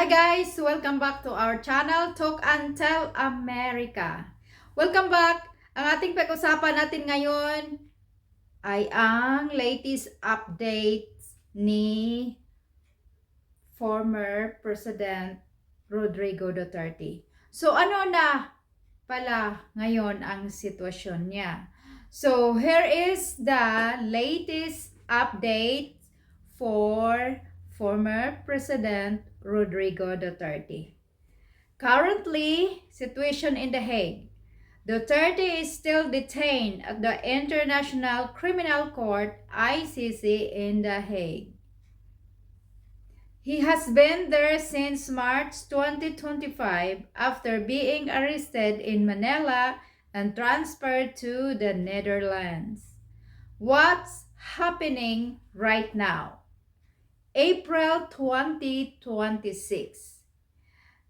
Hi guys! Welcome back to our channel, Talk and Tell America. Welcome back! Ang ating pag-usapan natin ngayon ay ang latest updates ni former President Rodrigo Duterte. So ano na pala ngayon ang sitwasyon niya? So here is the latest update for former President Rodrigo Duterte. Currently, situation in The Hague. Duterte is still detained at the International Criminal Court (ICC) in The Hague. He has been there since March 2025 after being arrested in Manila and transferred to the Netherlands. What's happening right now? April 2026.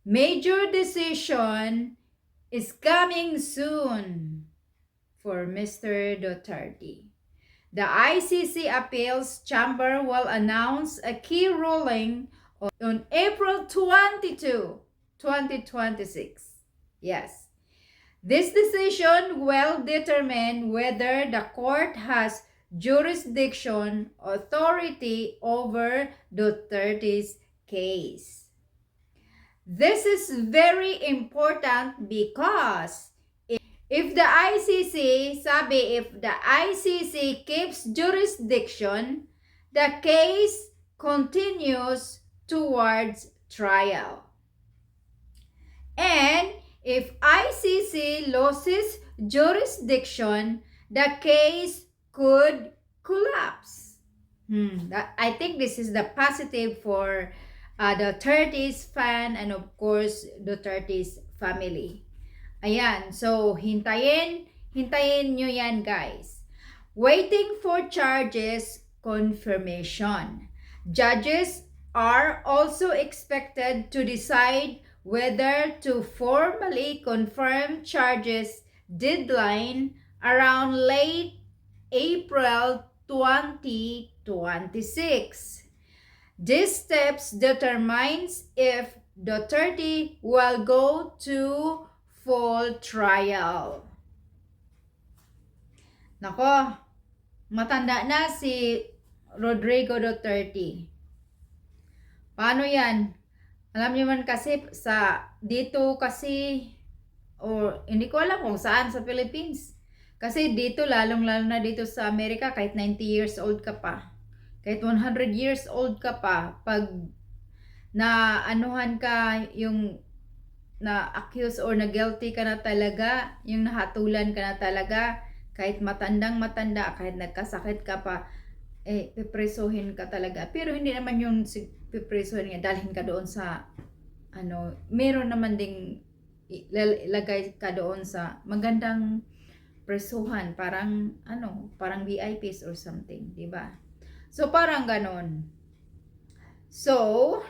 Major decision is coming soon for Mr. Duterte. The ICC Appeals Chamber will announce a key ruling on April 22, 2026. Yes. This decision will determine whether the court has jurisdiction authority over Duterte's case. This is very important because if the ICC keeps jurisdiction, the case continues towards trial. And if ICC loses jurisdiction, the case could collapse. I think this is the positive for Duterte's fan and of course Duterte's family. Ayan, so hintayin nyo yan guys. Waiting for charges confirmation. Judges are also expected to decide whether to formally confirm charges deadline around late April 2026. These steps determines if Duterte will go to full trial. Nako, matanda na si Rodrigo Duterte. Paano yan? Alam niyo man kasi dito kasi hindi ko alam kung saan sa Philippines. Kasi dito, lalong-lalo na dito sa Amerika, kahit 90 years old ka pa, kahit 100 years old ka pa, pag na-anuhan ka, yung na-accuse or na-guilty ka na talaga, yung nahatulan ka na talaga, kahit matandang-matanda, kahit nagkasakit ka pa, pipresuhin ka talaga. Pero hindi naman yung pipresuhin nga, dalhin ka doon sa, meron naman ding ilagay ka doon sa magandang presuhan, parang VIPs or something, di ba? So parang ganon. So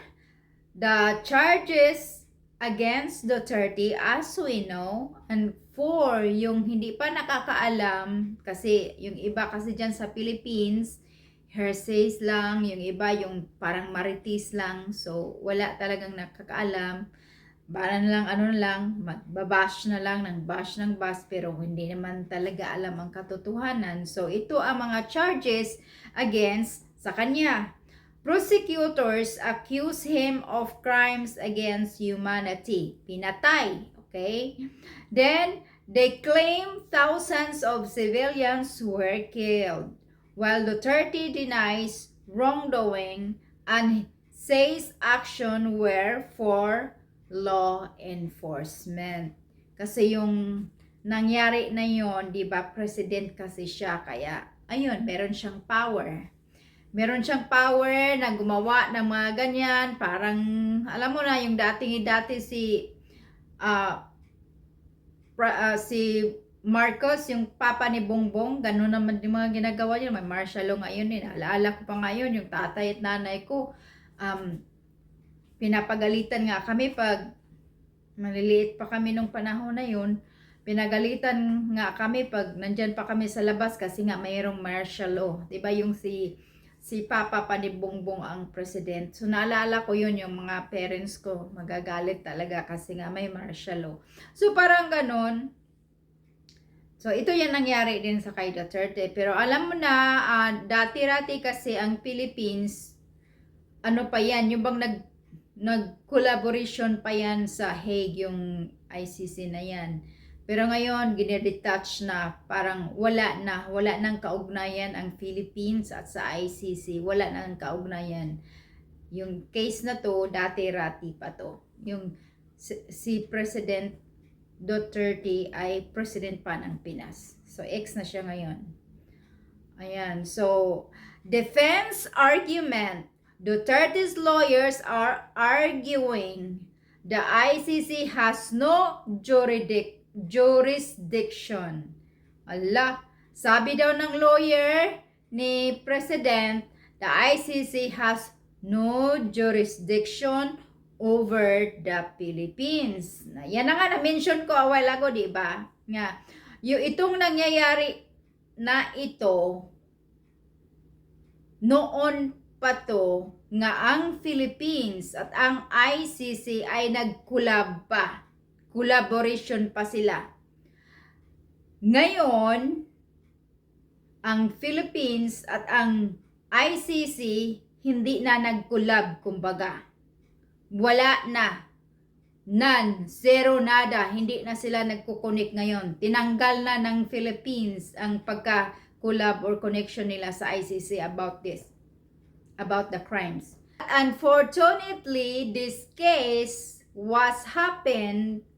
the charges against Duterte, as we know, and for yung hindi pa nakakaalam, kasi yung iba kasi dyan sa Philippines, hearsays lang, yung iba yung parang marites lang, so wala talagang nakakaalam. Magbabash na lang ng bash, pero hindi naman talaga alam ang katotohanan. So ito ang mga charges against sa kanya. Prosecutors accuse him of crimes against humanity. Pinatay, okay? Then they claim thousands of civilians were killed, while Duterte denies wrongdoing and says action were for law enforcement. Kasi yung nangyari na yon, di ba, president kasi siya, kaya ayun, meron siyang power. Meron siyang power na gumawa ng mga ganyan, parang alam mo na yung dati si Marcos, yung papa ni Bongbong, ganun naman yung mga ginagawa niya. May martial law ngayon eh. Naalala ko pa ngayon, yung tatay at nanay ko, pinapagalitan nga kami pag maliliit pa kami nung panahon na yun. Pinagalitan nga kami pag nandyan pa kami sa labas kasi nga mayroong martial law. Diba yung si si Papa pa ni Bongbong ang president. So naalala ko yun, yung mga parents ko magagalit talaga kasi nga may martial law. So parang ganon. So ito yan nangyari din sa kay Duterte. Pero alam mo na, dati-rati kasi ang Philippines, ano pa yan, yung bang nag-collaboration pa yan sa Hague, yung ICC na yan. Pero ngayon, ginedetach na, parang wala nang kaugnayan ang Philippines at sa ICC, wala nang kaugnayan. Yung case na to, dati-rati pa to. Yung si President Duterte ay president pa ng Pinas. So, ex na siya ngayon. Ayan. So, defense argument. Duterte's lawyers are arguing the ICC has no jurisdiction. Allah, sabi daw ng lawyer ni President, the ICC has no jurisdiction over the Philippines. Yan na nga na-mention ko a while ago, di ba? Nga, yung itong nangyayari na ito, noon pa to, nga ang Philippines at ang ICC ay nag-collab pa. Collaboration pa sila. Ngayon, ang Philippines at ang ICC hindi na nag-collab, kumbaga. Wala na. None. Zero, nada. Hindi na sila nagkukunik ngayon. Tinanggal na ng Philippines ang pagka-collab or connection nila sa ICC about this. About the crimes. Unfortunately, this case was happened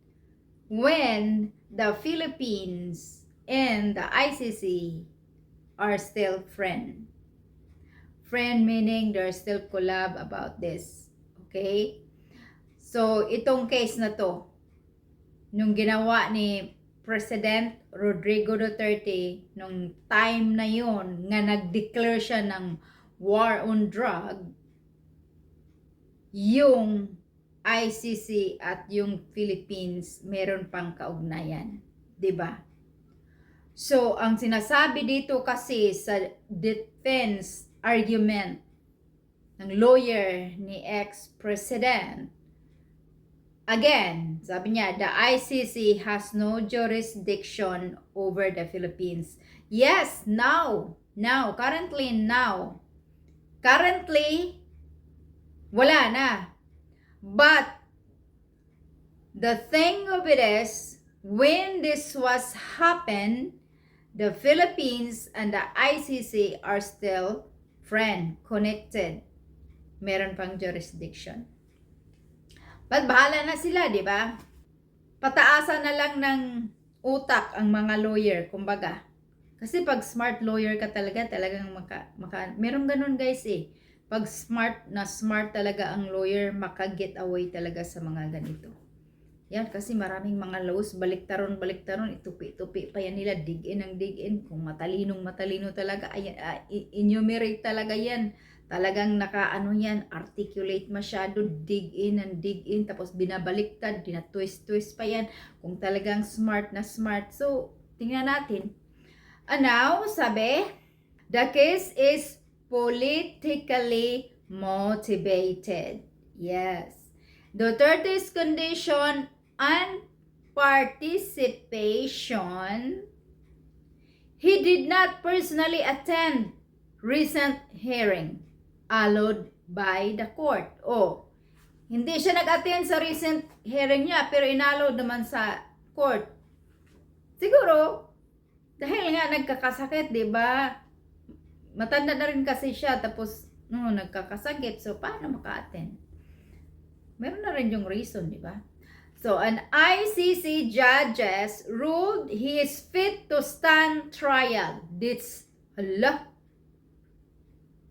when the Philippines and the ICC are still friend. Friend meaning they're still collab about this. Okay? So, itong case na to, nung ginawa ni President Rodrigo Duterte, nung time na yon nga nag-declare siya ng war on drug, yung ICC at yung Philippines meron pang kaugnayan. 'Di ba? So, ang sinasabi dito kasi sa defense argument ng lawyer ni ex-president, again, sabi niya, the ICC has no jurisdiction over the Philippines. Yes, currently, wala na. But, the thing of it is, when this was happened, the Philippines and the ICC are still connected. Meron pang jurisdiction. But bahala na sila, di ba? Pataasan na lang ng utak ang mga lawyer, kumbaga. Kasi pag smart lawyer ka talaga, talagang meron ganun guys eh. Pag smart talaga ang lawyer, maka-get away talaga sa mga ganito. Yan, kasi maraming mga laws, baliktaron, itupi pa yan nila, dig in. Kung matalino talaga, ayan, enumerate talaga yan. Talagang yan, articulate masyado, dig in, tapos binabaliktad, twist pa yan. Kung talagang smart na smart. So, tingnan natin. And now, sabi, the case is politically motivated. Yes. Duterte's condition and participation, he did not personally attend recent hearing allowed by the court. Hindi siya nag-attend sa recent hearing niya pero inallowed naman sa court. Siguro, dahil nga nagkakasakit, di ba? Matanda na rin kasi siya tapos nagkakasakit. So, paano maka-attend? Meron na rin yung reason, di ba? So, an ICC judges ruled he is fit to stand trial.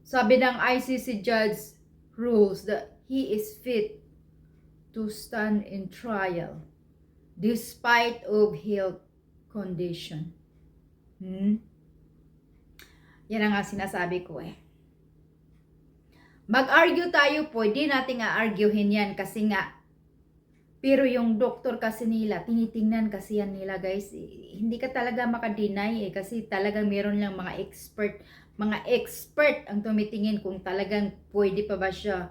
Sabi ng ICC judge rules that he is fit to stand in trial despite of health condition. Yan ang nga sinasabi ko eh. Mag-argue tayo, pwede natin arguhin yan kasi nga, pero yung doktor kasi nila, tinitingnan kasi yan nila guys, hindi ka talaga makadeny kasi talagang meron lang mga expert, mga expert ang tumitingin kung talagang pwede pa ba siya,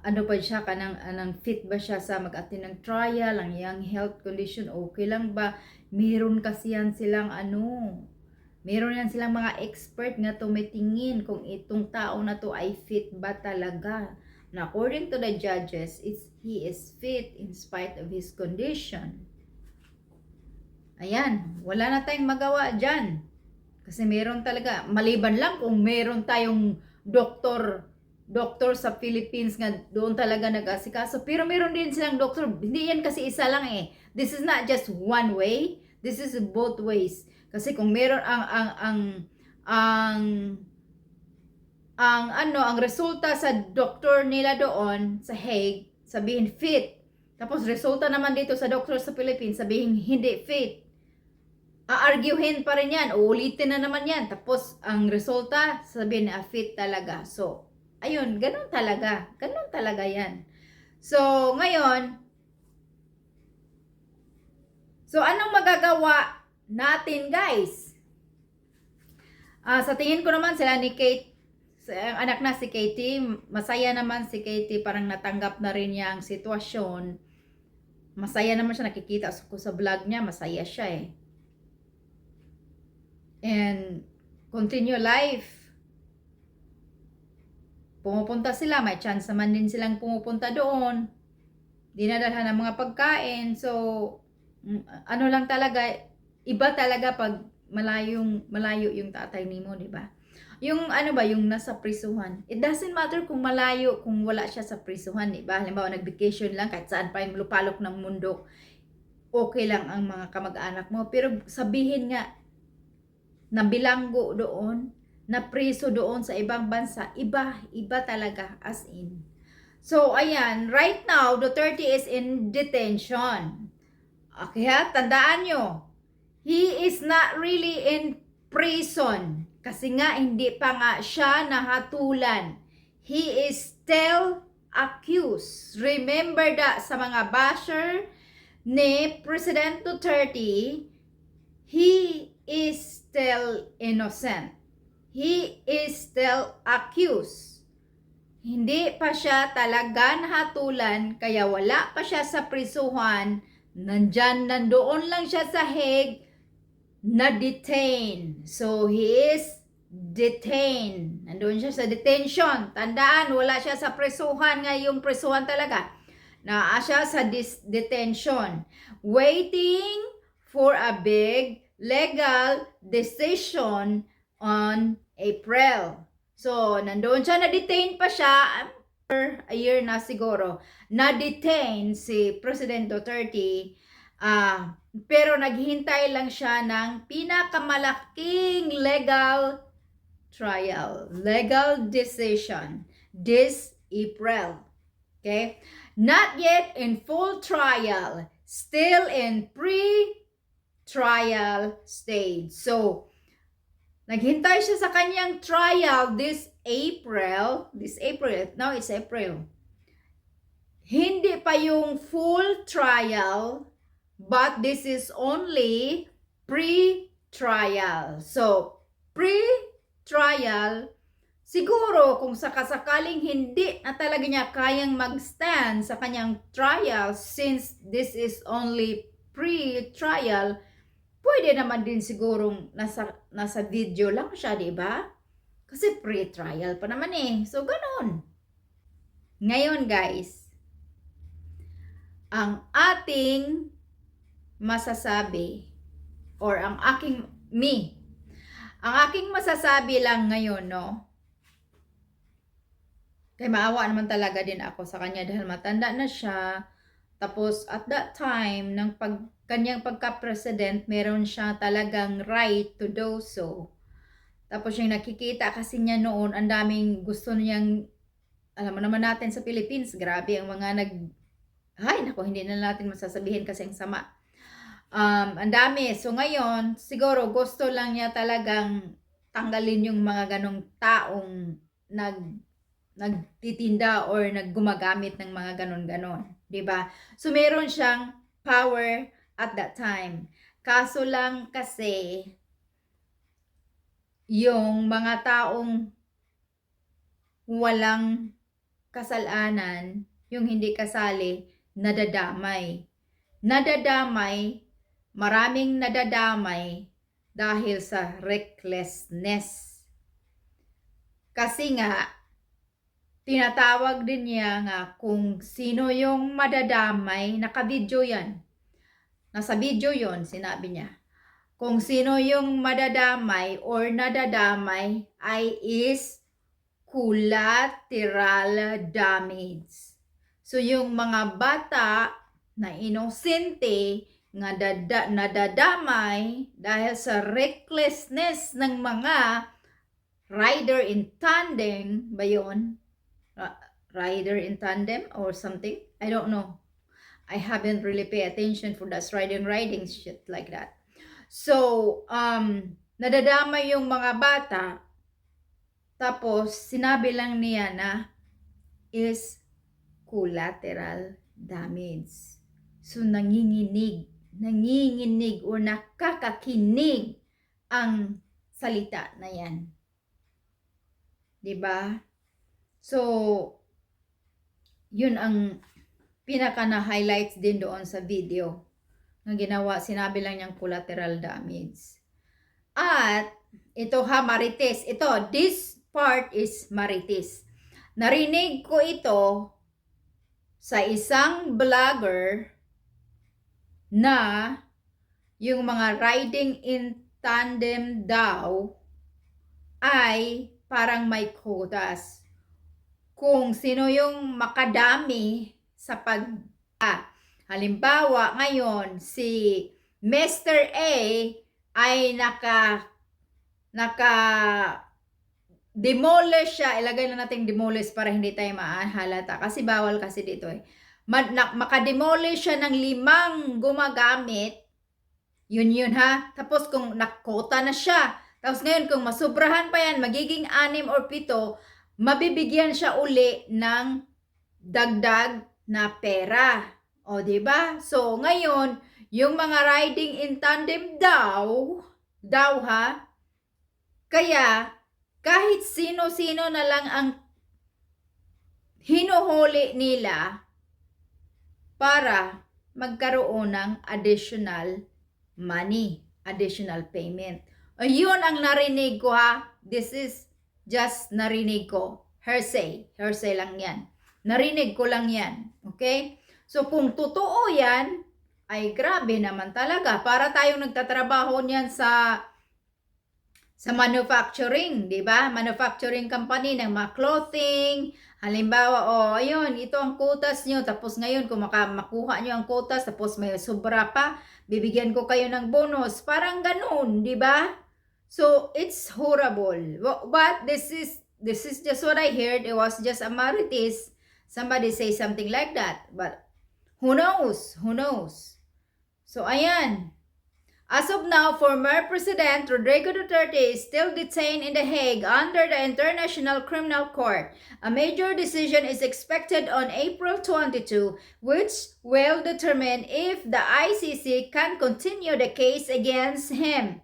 ano pa siya, anang fit ba siya sa mag-attend ng trial, ang iyang health condition, okay lang ba? Meron kasi yan silang meron yan silang mga expert nga tumitingin kung itong tao na to ay fit ba talaga. And according to the judges, he is fit in spite of his condition. Ayan, wala na tayong magawa dyan. Kasi meron talaga, maliban lang kung meron tayong doktor sa Philippines nga doon talaga nag-asikaso. Pero meron din silang doktor. Hindi yan kasi isa lang eh. This is not just one way. This is both ways. Kasi kung meron ang resulta sa doktor nila doon sa Hague, sabihin fit. Tapos resulta naman dito sa doktor sa Philippines, sabihin hindi fit. Aargyuhin pa rin yan, uulitin na naman yan. Tapos, ang resulta, sabihin na fit talaga. So, ayun, ganun talaga. Ganun talaga yan. So, ngayon, anong magagawa natin, guys? Sa tingin ko naman, sila ni Kate, ang anak na si Katie, masaya naman si Katie, parang natanggap na rin niya ang sitwasyon. Masaya naman siya, nakikita ko sa vlog niya, masaya siya eh. And continue life. Pumupunta sila, may chance naman din silang pumupunta doon. Dinadalhan ng mga pagkain. So, ano lang talaga, iba talaga pag malayo yung tatay nimo, di ba? Yung yung nasa prisuhan. It doesn't matter kung malayo, kung wala siya sa prisuhan, di ba? Halimbawa, nag-vacation lang, kahit saan pa yung lupalok ng mundo, okay lang ang mga kamag-anak mo. Pero sabihin nga, na bilanggo doon, na preso doon sa ibang bansa, iba talaga, as in. So, ayan, right now, Duterte is in detention. Okay ha, tandaan nyo, he is not really in prison. Kasi nga, hindi pa nga siya nahatulan. He is still accused. Remember that sa mga basher ni President Duterte, he is still innocent. He is still accused. Hindi pa siya talaga nahatulan, kaya wala pa siya sa prisuhan. Nandoon lang siya sa Hague, na-detain. So, he is detained. Nandoon siya sa detention. Tandaan, wala siya sa prisuhan, nga yung prisuhan talaga. Naa siya sa detention. Waiting for a big legal decision on April. So, nandoon siya, na-detain pa siya, a year na siguro, na-detain si President Duterte, pero naghintay lang siya ng pinakamalaking legal trial, legal decision, this April. Okay? Not yet in full trial, still in pre-trial stage. So, naghintay siya sa kanyang trial this April, now it's April. Hindi pa yung full trial, but this is only pre-trial. So, pre-trial, siguro kung sakasakaling hindi na talaga niya kayang mag-stand sa kanyang trial, since this is only pre-trial, pwede naman din sigurong nasa video lang siya, di ba? Kasi pre-trial pa naman eh. So, ganun. Ngayon, guys, ang ating masasabi, or ang aking masasabi lang ngayon, no? Kaya maawa naman talaga din ako sa kanya dahil matanda na siya. Tapos, at that time, ng kanyang pagka-president, meron siya talagang right to do so. Tapos yung nakikita kasi niya noon, ang daming gusto niyang, alam mo naman natin sa Philippines, grabe ang mga hindi na natin masasabihin kasi ang sama. Ang dami. So ngayon, siguro gusto lang niya talagang tanggalin yung mga ganong taong nagtitinda or naggumagamit ng mga ganon-ganon. Diba? So meron siyang power at that time. Kaso lang kasi, yung mga taong walang kasalanan, yung hindi kasali, nadadamay. Nadadamay, maraming nadadamay dahil sa recklessness. Kasi nga, tinatawag din niya nga kung sino yung madadamay, naka-video yan. Nasa video yon, sinabi niya. Kung sino yung madadamay or nadadamay ay is collateral damage. So yung mga bata na inosente nga nadadamay dahil sa recklessness ng mga rider in tandem ba yun? Rider in tandem or something? I don't know. I haven't really paid attention for that riding shit like that. So, nadadamay yung mga bata, tapos sinabi lang niya na is collateral damage. So, nanginginig o nakakakinig ang salita na yan. Diba? So, yun ang pinaka na-highlights din doon sa video na ginawa, sinabi lang niyang collateral damage. At ito ha, Marites. Ito, this part is Marites. Narinig ko ito sa isang vlogger na yung mga riding in tandem daw ay parang may quotas. Kung sino yung makadami sa halimbawa, ngayon, si Mr. A ay demolish siya. Ilagay na natin demolish para hindi tayo mahalata. Kasi bawal kasi dito eh. Makademolish siya ng 5 gumagamit. Yun ha. Tapos kung nakota na siya. Tapos ngayon kung masubrahan pa yan, magiging 6 or 7, mabibigyan siya uli ng dagdag na pera. O, diba? So, ngayon, yung mga riding in tandem daw ha, kaya, kahit sino-sino na lang ang hinuhuli nila para magkaroon ng additional money, additional payment. Ayun ang narinig ko ha. This is just narinig ko. Hearsay lang yan. Narinig ko lang yan. Okay? So, kung totoo yan, ay grabe naman talaga. Para tayong nagtatrabaho niyan sa manufacturing, di ba? Manufacturing company ng mga clothing. Halimbawa, ayun, ito ang quotas nyo. Tapos ngayon, kung makuha nyo ang quotas, tapos may sobra pa, bibigyan ko kayo ng bonus. Parang ganun, di ba? So, it's horrible. But this is just what I heard. It was just a Marites. Somebody say something like that. But, who knows? So, ayan. As of now, former President Rodrigo Duterte is still detained in The Hague under the International Criminal Court. A major decision is expected on April 22, which will determine if the ICC can continue the case against him.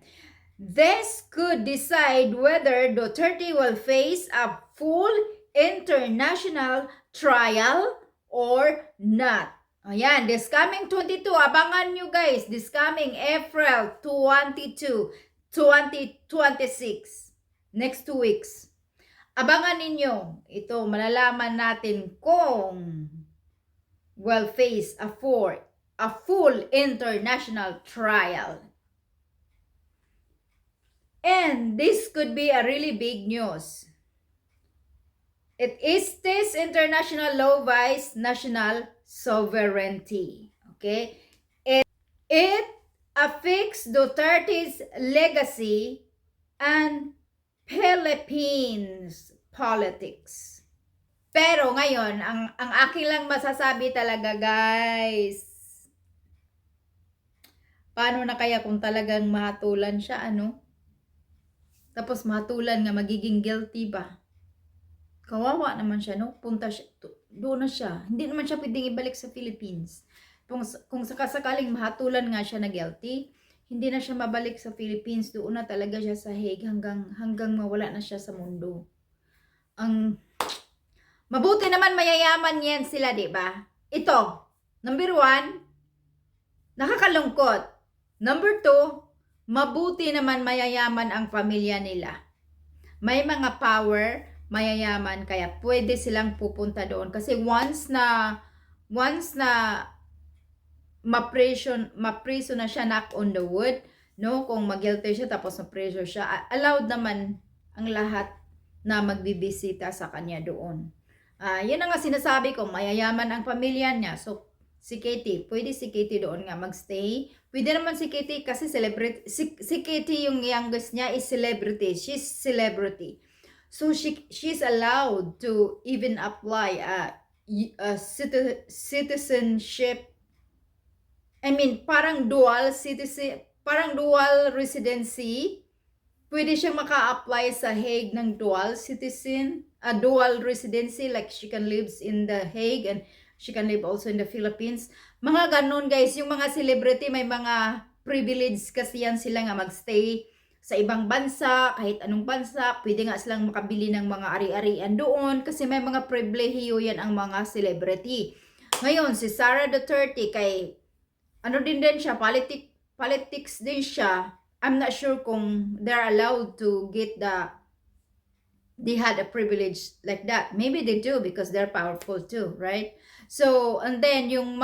This could decide whether Duterte will face a full international trial or not. Ayan, this coming 22, abangan nyo guys, this coming April 22, 2026, next 2 weeks. Abangan ninyo, ito, malalaman natin kung will face a full international trial. And this could be a really big news. It is this international law violates national sovereignty. Okay? It affects Duterte's legacy and Philippines politics. Pero ngayon, ang aking lang masasabi talaga, guys, paano na kaya kung talagang mahatulan siya, ano? Tapos mahatulan nga, magiging guilty ba? Kawawa naman siya, no? Punta siya, doon na siya. Hindi naman siya pwedeng ibalik sa Philippines. Kung sakasakaling mahatulan nga siya na guilty, hindi na siya mabalik sa Philippines. Doon na talaga siya sa Hague hanggang mawala na siya sa mundo. Ang mabuti naman mayayaman yan sila, di ba? Ito, number 1, nakakalungkot. Number 2, mabuti naman mayayaman ang pamilya nila. May mga power, mayayaman, kaya pwede silang pupunta doon. Kasi once na mapreso na siya, knock on the wood, no? Kung mag-guilty siya tapos mapreso siya, allowed naman ang lahat na magbibisita sa kanya doon. Yun ang nga sinasabi ko, mayayaman ang pamilya niya. So, si Katie, pwede si Katie doon nga magstay. Pwede naman si Katie kasi celebrity. Si Katie, yung youngest niya, is celebrity. She's celebrity. So, she's allowed to even apply citizenship. I mean, parang dual residency. Pwede siyang maka-apply sa Hague ng dual residency, like she can live in the Hague and she can live also in the Philippines. Mga ganun guys, yung mga celebrity may mga privilege kasi yan sila nga magstay sa ibang bansa, kahit anong bansa, pwede nga silang makabili ng mga ari-arian doon kasi may mga pribilehiyo yan ang mga celebrity. Ngayon, si Sara Duterte kay ano din siya, politics din siya. I'm not sure kung they're allowed to get they had a privilege like that. Maybe they do because they're powerful too, right? So, and then yung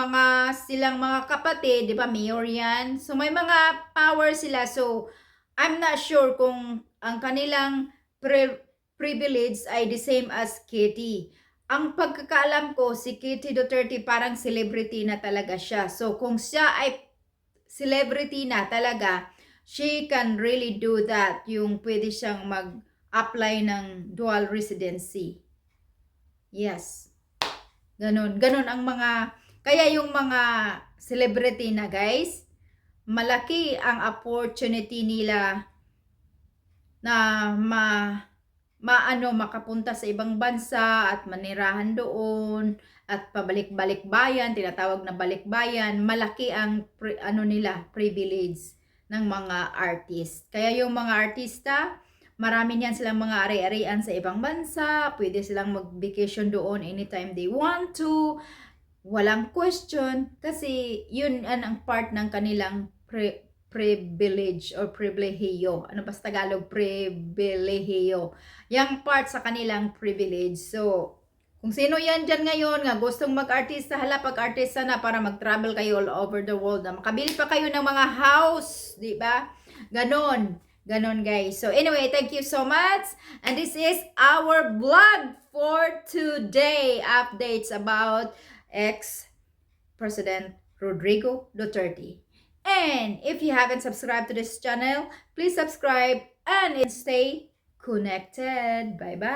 silang mga kapatid, di ba, mayor yan. So, may mga power sila. So, I'm not sure kung ang kanilang privilege ay the same as Katie. Ang pagkakaalam ko, si Katie Duterte parang celebrity na talaga siya. So, kung siya ay celebrity na talaga, she can really do that. Yung pwede siyang mag-apply ng dual residency. Yes. Ganun ang mga, kaya yung mga celebrity na guys, malaki ang opportunity nila na makapunta sa ibang bansa at manirahan doon at pabalik-balik bayan, tinatawag na balikbayan. Malaki ang privilege ng mga artist. Kaya yung mga artista, marami niyan silang mga ari-arian sa ibang bansa, pwede silang mag-vacation doon anytime they want to, walang question, kasi yun ang part ng kanilang privilege or pribilehiyo. Ano ba sa Tagalog? Pribilehiyo. Yang part sa kanilang privilege. So, kung sino yan dyan ngayon nga gustong mag-artista, pag-artista na para mag-travel kayo all over the world na makabili pa kayo ng mga house, di ba? Ganon guys. So anyway, thank you so much. And this is our vlog for today. Updates about ex-President Rodrigo Duterte. And if you haven't subscribed to this channel, please subscribe and stay connected. Bye-bye.